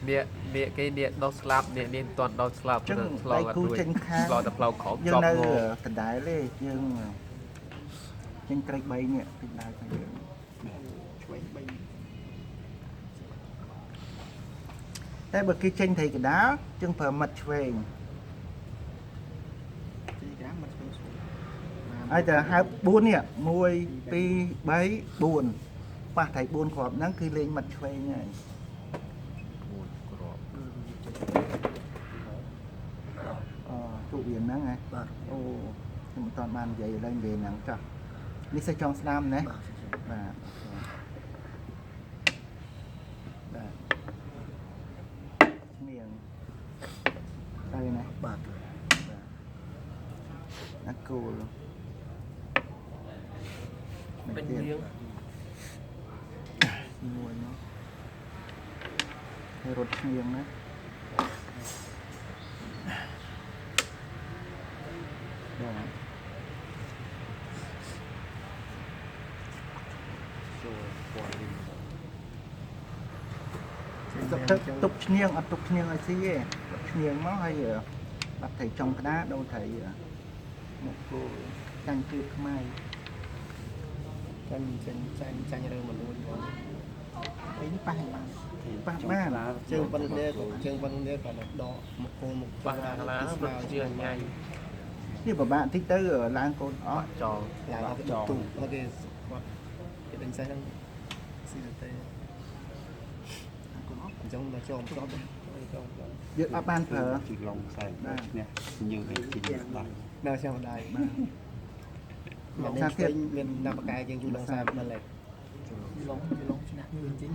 nè cái nè đau slap nè toàn đau slap chứ lo đây là cú đuôi chân khá lo tập lâu khó dương chọc nơi ngô tình đại lên dương chân cây bay nhẹ tình đại phải dương thế bậc kia chân thì cái đá chân phở mật về ai giờ hai buôn nè môi pi bấy buồn ba thầy buồn khọp nắng khi lên mặt về nhỉ tụ biển nắng này ô nhưng toàn bàn vậy lên về nắng chọc đi xe trong Nam đấy và miệng đây này bạc nó cool bên miếng mùi nó hay rột miệng đấy tục niêng tục niêng là gì vậy niêng nó hay bắt thầy trong cái đá đâu thầy một cô canh tuyệt mai canh rơi mà luôn ấy ba ba chân văn đê còn đỏ một con một ba lá nó chưa nhanh như mà bạn thích tới ở làng cồn ó trò là cái trò nó cái đánh xe đang trong là cho dự áp ban thờ chỉ lòng xài nè như cái chỉ đài nào xem đài mình nên chơi mình nằm cái chân chú lòng xài mình lại lóng như chính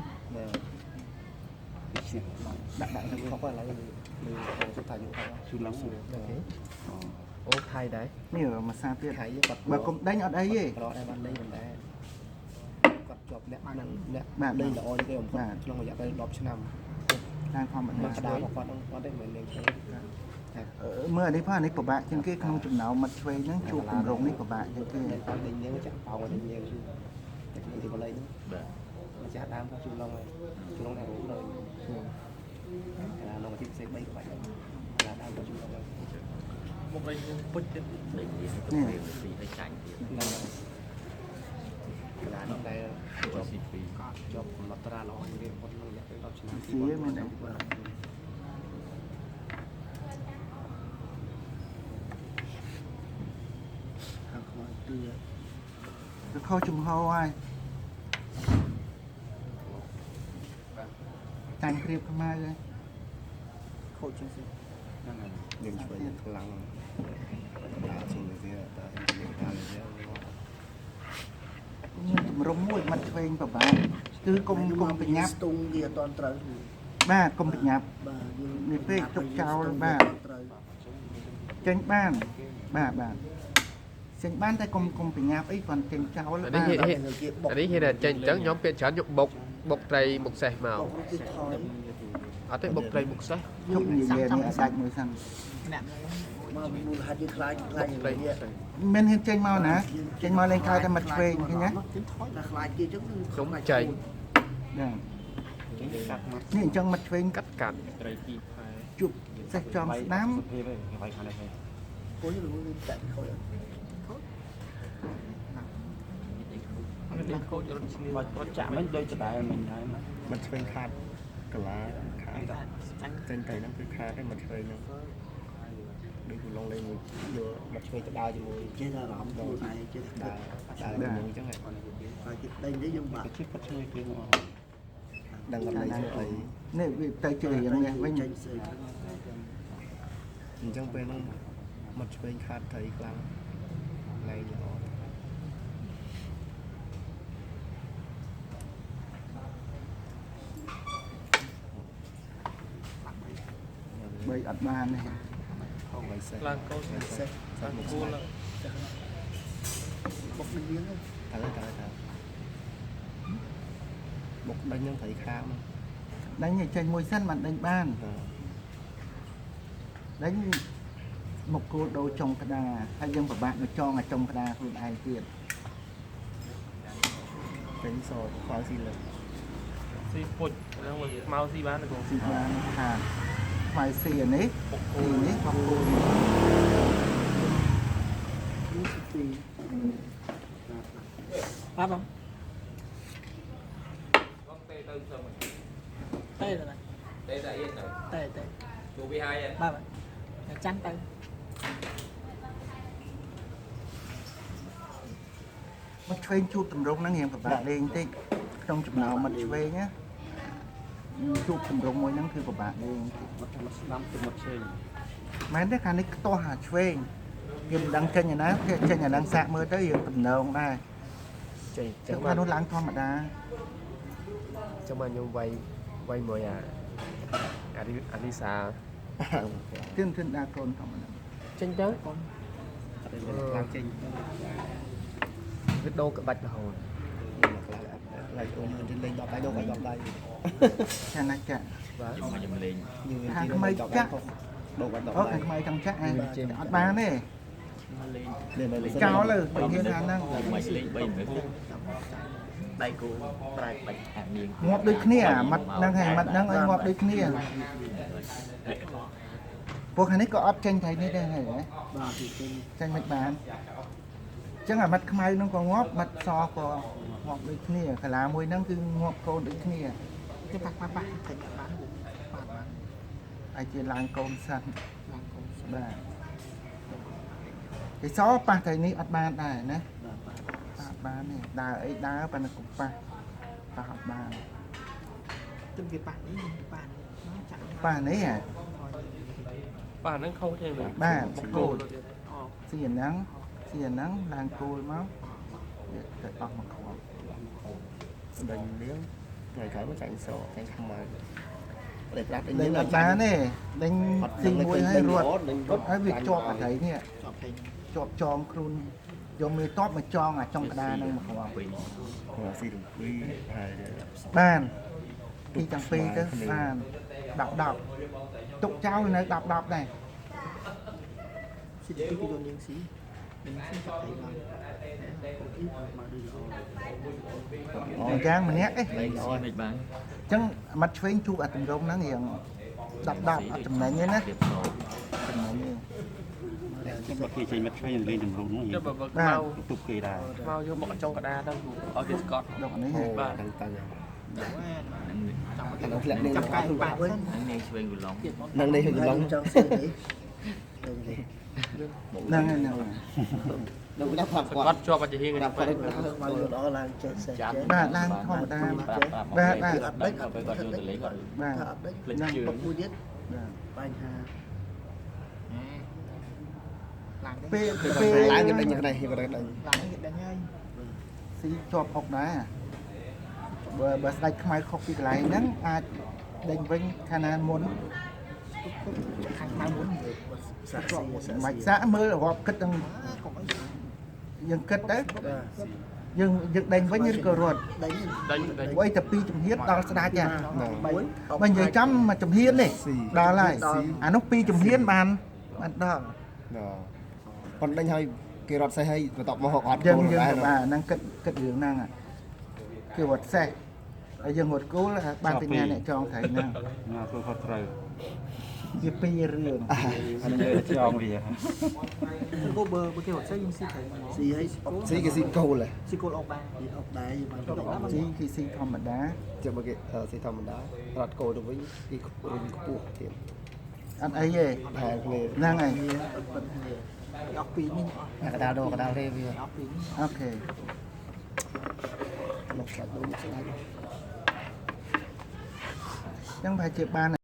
đại không phải là mình không thay dụng chú lắm ô thay đấy nhiều mà sao tiết thay mà cũng đánh ở đây gì đó em ăn đây mình đã quạt chọc nè bạn đây là oi cái ông bạn trong một cái đọc năm đang phong mà mình đá của con có đấy mình lên mưa đấy pha đấy của bạn trên cái không chừng nào mặt thuê nó chụp cùng rồng đấy của bạn trên cái con định nhớ chắc phòng mà định nhớ thì vào đây nữa mà chắc đám có chú long này cũng rồi là nó mà tiếp sẽ bay của bạn là đám có chú long này một cái bút trên đỉnh thì phải tránh là nó đây cho mặt ra nó đi con nó dắt cái đó phía mình cái kho trùng hô ai thành kịp không ai đây khôi chứ đừng chơi lăng đã chung cái rung mũi mặt thuê của bạn cứ cùng bị nháp tung kia toàn trời ba cùng bị nháp người phê trục chào ba tranh ban tranh ban tay cùng bị nháp ấy còn tranh chào là ba ở đây hiện là tranh trắng nhóm bên trái nhục bột tray một sẻ màu ở đây bột tray một sẻ chụp nhiều về này sạch mới sang mà mùi hạt như khai như vậy men hiện tranh màu nè tranh màu lên khai ta mặt thuê như thế nhé là khai kia chứ chống chạyนี่จังมัดเวง cắt cạn จุบใส่จอมน้ำ cố như là chạy khỏi chạm đến đôi tay mình thấy mà mình chơi khát cả lá khát trên cây nó cứ khát cái mình chơi nó đi cùng long lên vừa mình chơi cái đau cho mùi chế ra rộng mùi này chế đau mùi chứ này phải đây để dùng bạc chiếc phát chơi kia đang gặp đây chơi ấy นี่tay chơiอย่างเงี้ยไม่มี chẳng bên nó mình chơi khát thấy lắm này nhỏ ใบอัดบานนี่ không phải xe lan câu xe lan cua là bọc mình miếng thôi thở một đánh nhân thấy khám đánh như tranh môi sân mà đánh ban đánh một cô đồ trồng cà đà hay dân của bạn nó cho là trồng cà đà luôn ai tiền đánh sò khó gì là ស៊ីពុជហ្នឹងមកស៊ីបានទេបង ស៊ីបានខាតថ្មៃស៊ីអានេះទីនេះបបគោល បាទបង ទេទៅសឹម ទេទៅ ទេតែអៀនទៅ ទេ ជួបវាហើយ បាទចាំទៅ មកឆ្វេងជួបតម្រងហ្នឹងរៀងពិបាកលេងតិចក្នុងចំណោមមកឆ្វេងណាជួបតម្រងមួយហ្នឹងគឺពិបាកលេងតិច មកស្ដាំទៅមកឆ្វេង មែនទេខាងនេះខ្ទាស់អាឆ្វេងគេមិនដឹងចេញឯណាគេចេញអាហ្នឹងសាក់មើលទៅយើងតំណងដែរ ចេះ ចឹ ចឹ ង ង បា បាន ន នោះឡើងធម្មតា ចឹងបានខ្ញុំវាយមួយអាលីសា ទៀនដើរកូនធម្មតា ចេញទៅ ឡើងចេញ វាដូរក្បាច់រហូត ឡើងអូនទៅលេង10ដៃដល់10ដៃ ចាណាស់ចាក់ បាទ ខ្ញុំលេង ខាងថ្មីចាក់ ដល់10 អូ ដៃ ខាងថ្មីចង់ចាក់អត់បានទេ លេង ចោលលើបើហ៊ានអាហ្នឹង មិនលេង3មើលដៃគូប្រែបាច់អានាង ងាប់ដូចគ្នាម៉ាត់ហ្នឹងហើយម៉ាត់ហ្នឹងឲ្យងាប់ដូចគ្នាពួកខាងនេះក៏អត់ចេញថៃនេះដែរហើយណា បាទទីចេញ ចេញមិនបានចឹងអាម៉ាត់ខ្មៅហ្នឹងក៏ងាប់ម៉ាត់សក៏ងាប់ដូចគ្នាកាឡាមួយហ្នឹងគឺងាប់កូនដូចគ្នា ទៅប៉ះតែបានបាទបាទ អាចជាឡើងកូនសិន ឡើងកុំ បាទគេសប៉ះថៃនេះអត់បានដែរណា បាទ អត់បានទេដើរអីដើរប៉ុន្តែកុំប៉ះប៉ះអត់បាន ទៅវាប៉ះនេះប៉ះចាក់ ប៉ះនេះហ៎ ប៉ះហ្នឹងខុសទេមែន បាទកូន អោ ស៊ីអាហ្នឹងឡើងគោលមកទៅអស់មកខ្វល់ ដេញលៀងថ្ងៃក្រោយមកចាញ់សចាញ់ខ្មៅតែប្រាប់ដេញ ដេ លៀ ញ ង អត់បានទេដេញទីមួយឲ្យរត់ហើយវាជាប់អត់ហើយនេះ ចប់ពេញ ជាប់ចងខ្លួនយកមេតបមកចងអាចុងក្តារហ្នឹងមកខ្វល់ ពី ស៊ីរំពីហើយ បានទីទាំងពីរទៅបាន10ទុកចោលនៅ10ដែរ ស៊ីទីពីដូននាងស៊ីនាងស៊ីចាក់ទៅបាន អញ្ចឹងម្នាក់ឯង លេងស៊ីមិនបាន អញ្ចឹងមាត់ឆ្វេងជួបអាតម្រងហ្នឹងរៀង10អត់ចំណេញទេណា រៀបសោ ចំណេញទេ មកគេចេញមកឆ្វេងលេងតម្រងនោះ ទៅបើខ្មៅ ទុកគេដែរ ខ្មៅយកមកចុងកដាទៅឲ្យវាស្កត់ ដកនេះ បាទហ្នឹងទៅ ចាំ អានោះធ្លាក់នេះ ចាំកាយបាក់វិញ នាងឆ្វេងវិលង នឹងនេះឡង ចង់ស៊ីនេះ ហ្នឹងហ្នឹង នឹងដាក់ប្រាប់គាត់ គាត់ជាប់អាជាហៀង ប្រាប់គាត់ មកយកដល់ឡើងចេះសេះចេះ បាទឡើងធម្មតា បាទបាទអត់ដេញគាត់យកទៅលេងគាត់ បាទ ថាអត់ដេញ ភ្លេចជើង បុកមួយទៀត បាទ បញ្ហាឡើង ពេល ឡើងគេដេញយ៉ាងនេះគេដេញ ឡើងគេដេញហើយ ស៊ីជាប់អុកដែរបើស្ដាច់ខ្មៅខុសពីកន្លែងហ្នឹងអាចដេញវិញខាងណាមុន ខាងមកមុនសាក់ស៊ី មិនសាក់មើលរាប់គិតទាំង កុំអី យើងគិតទៅ បាទ យើងដេញវិញឬក៏រត់ ដេញ ដេញដេញ ព្រោះអីតែ2ជំហានដល់ស្ដាច់ហ่ะ 3 បើនិយាយចំមួយជំហាននេះដល់ហើយអានោះ2ជំហានបានដល់ គាត់ដេញឲ្យគេរត់សេះឲ្យបន្ទាប់មកអត់ យើង គោល យើង ដែរ បាទហ្នឹងគិតរឿងហ្នឹងគេរត់សេះហើយយើងរត់គោលបានតែញ៉ាអ្នកចងត្រីហ្នឹង មកធ្វើគាត់ត្រូវ វាពីររឿង អានេះចងវា គោបើគេរត់ស្អីយើងស៊ីត្រូវស៊ីឲ្យ ស៊ីគេស៊ីគោល ស៊ីគោលអុកដែរអុកដែរយើងបាន ជីគឺស៊ីធម្មតា ចាំមកគេស៊ីធម្មតារត់គោលទៅវិញគេរុញខ្ពស់ទៀត អត់អីទេ ហែគ្នា ហ្នឹងហើយ ប៉ុន្តែអស់ពីនេះអស់ កដាលដោកដាលទេវា អស់ពីនេះ អូខេ មកស្លាច់ដូចស្លាច់ អញ្ចឹងប្រហែលជាបាន